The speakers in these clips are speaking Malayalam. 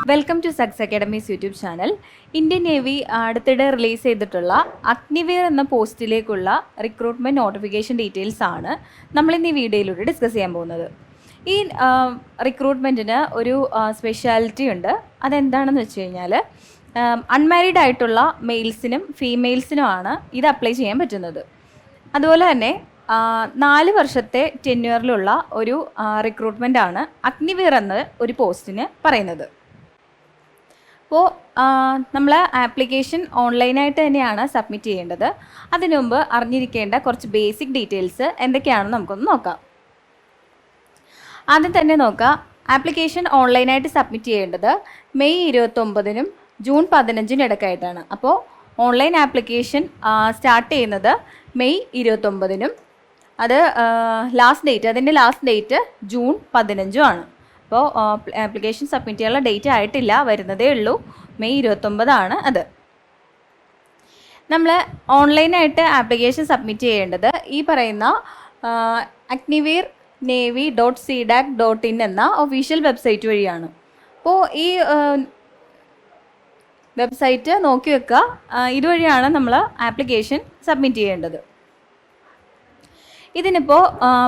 Welcome to Success Academy's YouTube channel. Indian Navy അടുത്തിടെ റിലീസ് ചെയ്തിട്ടുള്ള അഗ്നിവീർ എന്ന പോസ്റ്റിലേക്കുള്ള റിക്രൂട്ട്മെൻറ്റ് നോട്ടിഫിക്കേഷൻ ഡീറ്റെയിൽസ് ആണ് നമ്മളിന്ന് ഈ വീഡിയോയിലൂടെ ഡിസ്കസ് ചെയ്യാൻ പോകുന്നത്. ഈ റിക്രൂട്ട്മെൻറ്റിന് ഒരു സ്പെഷ്യാലിറ്റി ഉണ്ട്. അതെന്താണെന്ന് വെച്ച് കഴിഞ്ഞാൽ അൺമാരീഡ് ആയിട്ടുള്ള മെയിൽസിനും ഫീമെയിൽസിനുമാണ് ഇത് അപ്ലൈ ചെയ്യാൻ പറ്റുന്നത്. അതുപോലെ തന്നെ 4 വർഷത്തെ ടെന്യൂറിലുള്ള ഒരു റിക്രൂട്ട്മെൻ്റ് ആണ് അഗ്നിവീർ എന്ന ഒരു പോസ്റ്റിന് പറയുന്നത്. അപ്പോൾ നമ്മൾ ആപ്ലിക്കേഷൻ ഓൺലൈനായിട്ട് തന്നെയാണ് സബ്മിറ്റ് ചെയ്യേണ്ടത്. അതിനു മുമ്പ് അറിഞ്ഞിരിക്കേണ്ട കുറച്ച് ബേസിക് ഡീറ്റെയിൽസ് എന്തൊക്കെയാണെന്ന് നമുക്കൊന്ന് നോക്കാം. ആദ്യം തന്നെ നോക്കാം, ആപ്ലിക്കേഷൻ ഓൺലൈനായിട്ട് സബ്മിറ്റ് ചെയ്യേണ്ടത് മെയ് 29-നും ജൂൺ 15-നും ഇടയ്ക്കായിട്ടാണ്. അപ്പോൾ ഓൺലൈൻ ആപ്ലിക്കേഷൻ സ്റ്റാർട്ട് ചെയ്യുന്നത് മെയ് 29-നും അതിൻ്റെ ലാസ്റ്റ് ഡേറ്റ് ജൂൺ 15 ആണ്. അപ്പോൾ ആപ്ലിക്കേഷൻ സബ്മിറ്റ് ചെയ്യാനുള്ള ഡേറ്റ് ആയിട്ടില്ല, വരുന്നതേ ഉള്ളൂ. മെയ് 29 അത്. നമ്മൾ ഓൺലൈനായിട്ട് ആപ്ലിക്കേഷൻ സബ്മിറ്റ് ചെയ്യേണ്ടത് ഈ പറയുന്ന agniveer.navy.cdac.in എന്ന ഒഫീഷ്യൽ വെബ്സൈറ്റ് വഴിയാണ്. അപ്പോൾ ഈ വെബ്സൈറ്റ് നോക്കി വെക്കുക. ഇതുവഴിയാണ് നമ്മൾ ആപ്ലിക്കേഷൻ സബ്മിറ്റ് ചെയ്യേണ്ടത്. ഇതിനിപ്പോൾ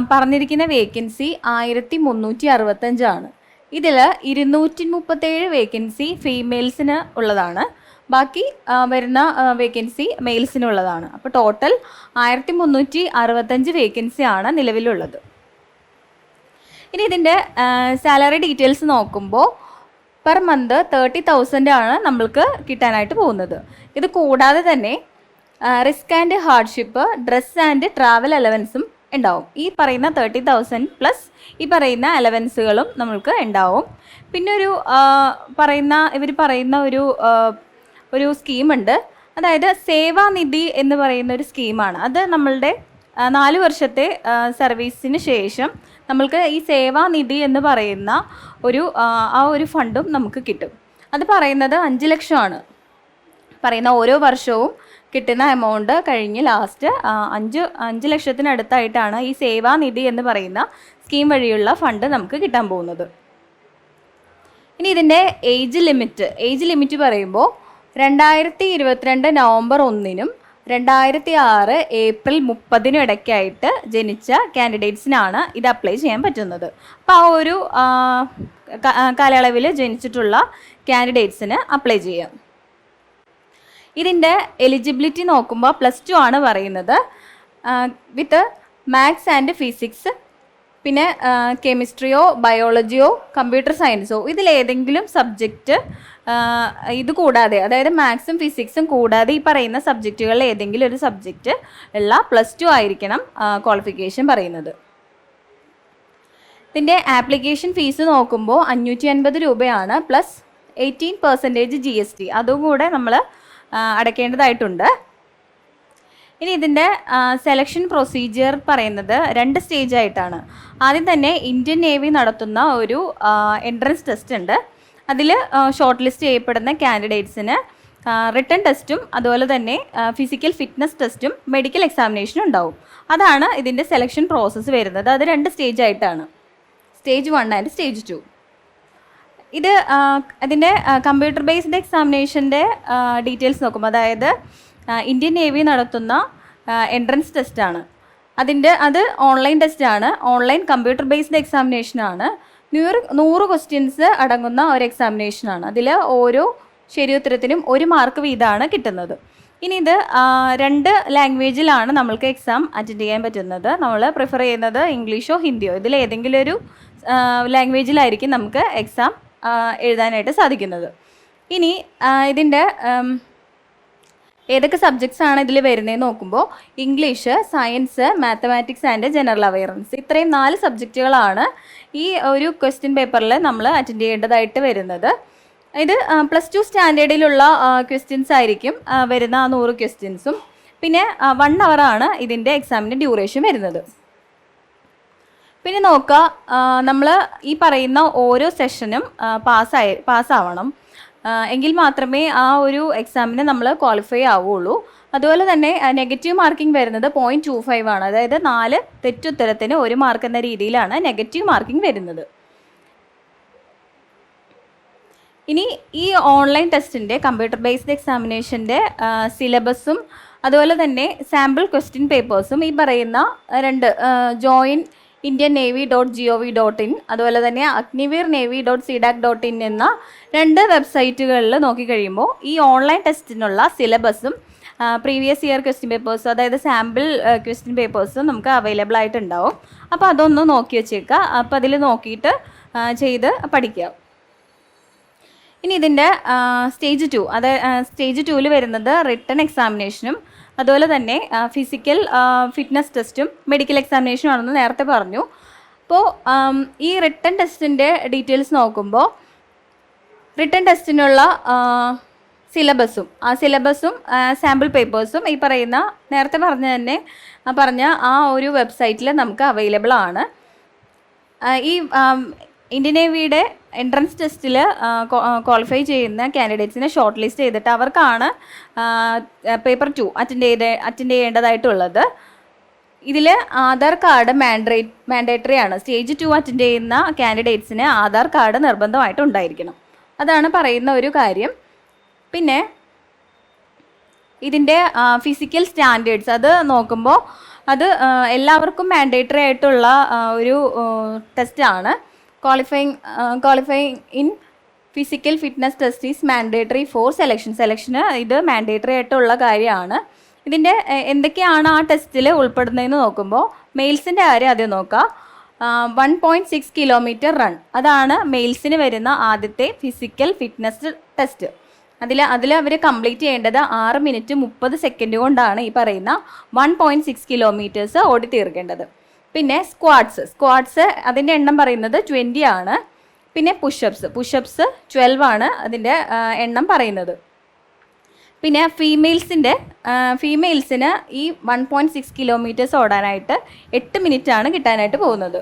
പറഞ്ഞിരിക്കുന്ന വേക്കൻസി 1365 ആണ്. ഇതിൽ 237 വേക്കൻസി ഫീമെയിൽസിന് ഉള്ളതാണ്, ബാക്കി വരുന്ന വേക്കൻസി മെയിൽസിനുള്ളതാണ്. അപ്പോൾ ടോട്ടൽ 1365 വേക്കൻസി ആണ് നിലവിലുള്ളത്. ഇനി ഇതിൻ്റെ സാലറി ഡീറ്റെയിൽസ് നോക്കുമ്പോൾ പെർ മന്ത് 30,000 ആണ് നമ്മൾക്ക് കിട്ടാനായിട്ട് പോകുന്നത്. ഇത് കൂടാതെ തന്നെ risk and hardship, dress and travel അലവൻസും ഉണ്ടാവും. ഈ പറയുന്ന 30,000 പ്ലസ് ഈ പറയുന്ന അലവൻസുകളും നമ്മൾക്ക് ഉണ്ടാവും. പിന്നെ ഇവർ പറയുന്ന ഒരു സ്കീമുണ്ട്, അതായത് സേവാനിധി എന്ന് പറയുന്ന ഒരു സ്കീമാണ്. അത് നമ്മളുടെ 4 വർഷത്തെ സർവീസിന് ശേഷം നമ്മൾക്ക് ഈ സേവാനിധി എന്ന് പറയുന്ന ഒരു ഫണ്ടും നമുക്ക് കിട്ടും. അത് പറയുന്നത് 5 ലക്ഷമാണ്. പറയുന്ന ഓരോ വർഷവും കിട്ടുന്ന എമൗണ്ട് കഴിഞ്ഞ് ലാസ്റ്റ് 5 ലക്ഷത്തിനടുത്തായിട്ടാണ് ഈ സേവാനിധി എന്ന് പറയുന്ന സ്കീം വഴിയുള്ള ഫണ്ട് നമുക്ക് കിട്ടാൻ പോകുന്നത്. ഇനി ഇതിൻ്റെ ഏജ് ലിമിറ്റ് പറയുമ്പോൾ 2022 നവംബർ 1-നും 2006 ഏപ്രിൽ 30-നും ഇടയ്ക്കായിട്ട് ജനിച്ച കാൻഡിഡേറ്റ്സിനാണ് ഇത് അപ്ലൈ ചെയ്യാൻ പറ്റുന്നത്. അപ്പോൾ ആ ഒരു കാലയളവിൽ ജനിച്ചിട്ടുള്ള കാൻഡിഡേറ്റ്സിന് അപ്ലൈ ചെയ്യാം. ഇതിൻ്റെ എലിജിബിലിറ്റി നോക്കുമ്പോൾ +2 ആണ് പറയുന്നത്, വിത്ത് മാത്സ് ആൻഡ് ഫിസിക്സ്, പിന്നെ കെമിസ്ട്രിയോ ബയോളജിയോ കമ്പ്യൂട്ടർ സയൻസോ ഇതിലേതെങ്കിലും സബ്ജക്റ്റ് ഇത് കൂടാതെ, അതായത് മാത്സും ഫിസിക്സും കൂടാതെ ഈ പറയുന്ന സബ്ജക്റ്റുകളിൽ ഏതെങ്കിലും ഒരു സബ്ജക്റ്റ് ഉള്ള +2 ആയിരിക്കണം ക്വാളിഫിക്കേഷൻ പറയുന്നത്. ഇതിൻ്റെ ആപ്ലിക്കേഷൻ ഫീസ് നോക്കുമ്പോൾ 550 രൂപയാണ്, പ്ലസ് 18% GST അതും കൂടെ നമ്മൾ അടയ്ക്കേണ്ടതായിട്ടുണ്ട്. ഇനി ഇതിൻ്റെ സെലക്ഷൻ പ്രൊസീജിയർ പറയുന്നത് 2 സ്റ്റേജ് ആയിട്ടാണ്. ആദ്യം തന്നെ ഇന്ത്യൻ നേവി നടത്തുന്ന ഒരു എൻട്രൻസ് ടെസ്റ്റ് ഉണ്ട്. അതിൽ ഷോർട്ട് ലിസ്റ്റ് ചെയ്യപ്പെടുന്ന കാൻഡിഡേറ്റ്സിന് റിട്ടൺ ടെസ്റ്റും അതുപോലെ തന്നെ ഫിസിക്കൽ ഫിറ്റ്നസ് ടെസ്റ്റും മെഡിക്കൽ എക്സാമിനേഷനും ഉണ്ടാവും. അതാണ് ഇതിൻ്റെ സെലക്ഷൻ പ്രോസസ്സ് വരുന്നത്. അത് 2 സ്റ്റേജ് ആയിട്ടാണ്, സ്റ്റേജ് 1 ആൻഡ് സ്റ്റേജ് 2. ഇത് അതിൻ്റെ കമ്പ്യൂട്ടർ ബേസ്ഡ് എക്സാമിനേഷൻ്റെ ഡീറ്റെയിൽസ് നോക്കുമ്പോൾ, അതായത് ഇന്ത്യൻ നേവി നടത്തുന്ന എൻട്രൻസ് ടെസ്റ്റാണ്. അത് ഓൺലൈൻ ടെസ്റ്റാണ്, ഓൺലൈൻ കമ്പ്യൂട്ടർ ബേസ്ഡ് എക്സാമിനേഷനാണ്. 100 ക്വസ്റ്റ്യൻസ് അടങ്ങുന്ന ഒരു എക്സാമിനേഷനാണ്. അതിൽ ഓരോ ശരിയുത്തരത്തിനും 1 മാർക്ക് വീതമാണ് കിട്ടുന്നത്. ഇനി ഇത് 2 ലാംഗ്വേജിലാണ് നമ്മൾക്ക് എക്സാം അറ്റൻഡ് ചെയ്യാൻ പറ്റുന്നത്. നമ്മൾ പ്രിഫർ ചെയ്യുന്നത് ഇംഗ്ലീഷോ ഹിന്ദിയോ ഇതിലേതെങ്കിലും ഒരു ലാംഗ്വേജിലായിരിക്കും നമുക്ക് എക്സാം എഴുതാനായിട്ട് സാധിക്കുന്നത്. ഇനി ഇതിൻ്റെ ഏതൊക്കെ സബ്ജക്ട്സ് ആണ് ഇതിൽ വരുന്നതെന്ന് നോക്കുമ്പോൾ English, science, mathematics and general awareness, ഇത്രയും 4 സബ്ജക്റ്റുകളാണ് ഈ ഒരു ക്വസ്റ്റ്യൻ പേപ്പറിൽ നമ്മൾ അറ്റൻഡ് ചെയ്യേണ്ടതായിട്ട് വരുന്നത്. ഇത് +2 സ്റ്റാൻഡേർഡിലുള്ള ക്വസ്റ്റ്യൻസ് ആയിരിക്കും വരുന്ന 100 ക്വസ്റ്റ്യൻസും. പിന്നെ 1 hour ഇതിൻ്റെ എക്സാമിൻ്റെ ഡ്യൂറേഷൻ വരുന്നത്. പിന്നെ നോക്കുക, നമ്മൾ ഈ പറയുന്ന ഓരോ സെഷനും പാസ്സാവണം, എങ്കിൽ മാത്രമേ ആ ഒരു എക്സാമിന് നമ്മൾ ക്വാളിഫൈ ആവുകയുള്ളൂ. അതുപോലെ തന്നെ നെഗറ്റീവ് മാർക്കിംഗ് വരുന്നത് 0.25 ആണ്. അതായത് 4 തെറ്റുത്തരത്തിന് 1 മാർക്ക് എന്ന രീതിയിലാണ് നെഗറ്റീവ് മാർക്കിംഗ് വരുന്നത്. ഇനി ഈ ഓൺലൈൻ ടെസ്റ്റിൻ്റെ കമ്പ്യൂട്ടർ ബേസ്ഡ് എക്സാമിനേഷൻ്റെ സിലബസും അതുപോലെ തന്നെ സാമ്പിൾ ക്വസ്റ്റ്യൻ പേപ്പേഴ്സും ഈ പറയുന്ന ജോയിൻ indiannavy.gov.in അതുപോലെ തന്നെ agniveernavy.cdac.in എന്ന 2 വെബ്സൈറ്റുകളിൽ നോക്കിക്കഴിയുമ്പോൾ ഈ ഓൺലൈൻ ടെസ്റ്റിനുള്ള സിലബസും പ്രീവിയസ് ഇയർ ക്വസ്റ്റ്യൻ പേപ്പേഴ്സും അതായത് സാമ്പിൾ ക്വസ്റ്റ്യൻ പേപ്പേഴ്സും നമുക്ക് അവൈലബിൾ ആയിട്ടുണ്ടാവും. അപ്പോൾ അതൊന്ന് നോക്കി വെച്ചേക്കുക. അപ്പോൾ അതിൽ നോക്കിയിട്ട് ചെയ്ത് പഠിക്കുക. ഇനി ഇതിൻ്റെ സ്റ്റേജ് 2 സ്റ്റേജ് 2-ൽ വരുന്നത് റിട്ടൺ എക്സാമിനേഷനും അതുപോലെ തന്നെ ഫിസിക്കൽ ഫിറ്റ്നസ് ടെസ്റ്റും മെഡിക്കൽ എക്സാമിനേഷനും ആണെന്ന് നേരത്തെ പറഞ്ഞു. അപ്പോൾ ഈ റിട്ടൺ ടെസ്റ്റിൻ്റെ ഡീറ്റെയിൽസ് നോക്കുമ്പോൾ റിട്ടൺ ടെസ്റ്റിനുള്ള സിലബസും സാമ്പിൾ പേപ്പേഴ്സും ഈ പറയുന്ന നേരത്തെ പറഞ്ഞ ആ ഒരു വെബ്സൈറ്റിൽ നമുക്ക് അവൈലബിൾ ആണ്. ഈ ഇന്ത്യൻ നേവിയുടെ എൻട്രൻസ് ടെസ്റ്റിൽ ക്വാളിഫൈ ചെയ്യുന്ന കാൻഡിഡേറ്റ്സിനെ ഷോർട്ട് ലിസ്റ്റ് ചെയ്തിട്ട് അവർക്കാണ് പേപ്പർ 2 അറ്റൻഡ് ചെയ്യേണ്ടതായിട്ടുള്ളത്. ഇതിൽ ആധാർ കാർഡ് മാൻഡേറ്ററി ആണ്. സ്റ്റേജ് 2 അറ്റൻഡ് ചെയ്യുന്ന കാൻഡിഡേറ്റ്സിന് ആധാർ കാർഡ് നിർബന്ധമായിട്ട് ഉണ്ടായിരിക്കണം. അതാണ് പറയുന്ന ഒരു കാര്യം. പിന്നെ ഇതിൻ്റെ ഫിസിക്കൽ സ്റ്റാൻഡേർഡ്സ് അത് നോക്കുമ്പോൾ അത് എല്ലാവർക്കും മാൻഡേറ്ററി ആയിട്ടുള്ള ഒരു ടെസ്റ്റാണ്. Qualifying in physical fitness test is mandatory for സെലക്ഷന് ഇത് മാൻഡേറ്ററി ആയിട്ടുള്ള കാര്യമാണ്. ഇതിൻ്റെ എന്തൊക്കെയാണ് ആ ടെസ്റ്റിൽ ഉൾപ്പെടുന്നതെന്ന് നോക്കുമ്പോൾ മെയിൽസിൻ്റെ കാര്യം ആദ്യം നോക്കുക. 1.6 കിലോമീറ്റർ റൺ അതാണ് മെയിൽസിന് വരുന്ന ആദ്യത്തെ ഫിസിക്കൽ ഫിറ്റ്നസ് ടെസ്റ്റ്. അതിൽ അവർ കംപ്ലീറ്റ് ചെയ്യേണ്ടത് 6 മിനിറ്റ് 30 സെക്കൻഡ് കൊണ്ടാണ് ഈ പറയുന്ന 1.6 കിലോമീറ്റേഴ്സ് ഓടി തീർക്കേണ്ടത്. പിന്നെ സ്ക്വാഡ്സ് അതിൻ്റെ എണ്ണം പറയുന്നത് 20 ആണ്. പിന്നെ പുഷപ്സ് 12 ആണ് അതിൻ്റെ എണ്ണം പറയുന്നത്. പിന്നെ ഫീമെയിൽസിന് ഈ 1.6 കിലോമീറ്റേഴ്സ് ഓടാനായിട്ട് 8 മിനിറ്റ് ആണ് കിട്ടാനായിട്ട് പോകുന്നത്.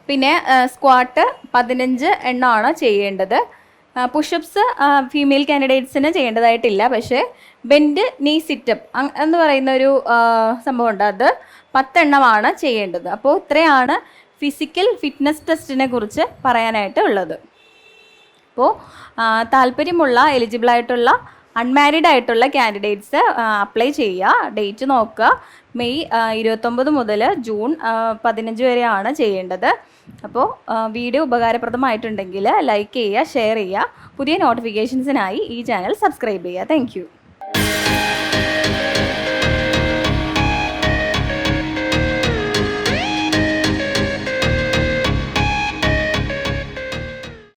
പിന്നെ സ്ക്വാട്ട് 15 എണ്ണമാണ് ചെയ്യേണ്ടത്. പുഷപ്സ് ഫീമെയിൽ കാൻഡിഡേറ്റ്സിന് ചെയ്യേണ്ടതായിട്ടില്ല. പക്ഷേ ബെൻഡ് നീ സിറ്റപ്പ് എന്ന് പറയുന്ന ഒരു സംഭവമുണ്ട്, അത് 10 എണ്ണമാണ് ചെയ്യേണ്ടത്. അപ്പോൾ ഇത്രയാണ് ഫിസിക്കൽ ഫിറ്റ്നസ് ടെസ്റ്റിനെ കുറിച്ച് പറയാനായിട്ട് ഉള്ളത്. അപ്പോൾ താല്പര്യമുള്ള എലിജിബിളായിട്ടുള്ള അൺമാരീഡ് ആയിട്ടുള്ള കാൻഡിഡേറ്റ്സ് അപ്ലൈ ചെയ്യുക. ഡേറ്റ് നോക്കുക. മെയ് 29 മുതൽ ജൂൺ 15 വരെയാണ് ചെയ്യേണ്ടത്. അപ്പോൾ വീഡിയോ ഉപകാരപ്രദമായിട്ടുണ്ടെങ്കിൽ ലൈക്ക് ചെയ്യുക, ഷെയർ ചെയ്യുക. പുതിയ നോട്ടിഫിക്കേഷൻസിനായി ഈ ചാനൽ സബ്സ്ക്രൈബ് ചെയ്യുക. താങ്ക്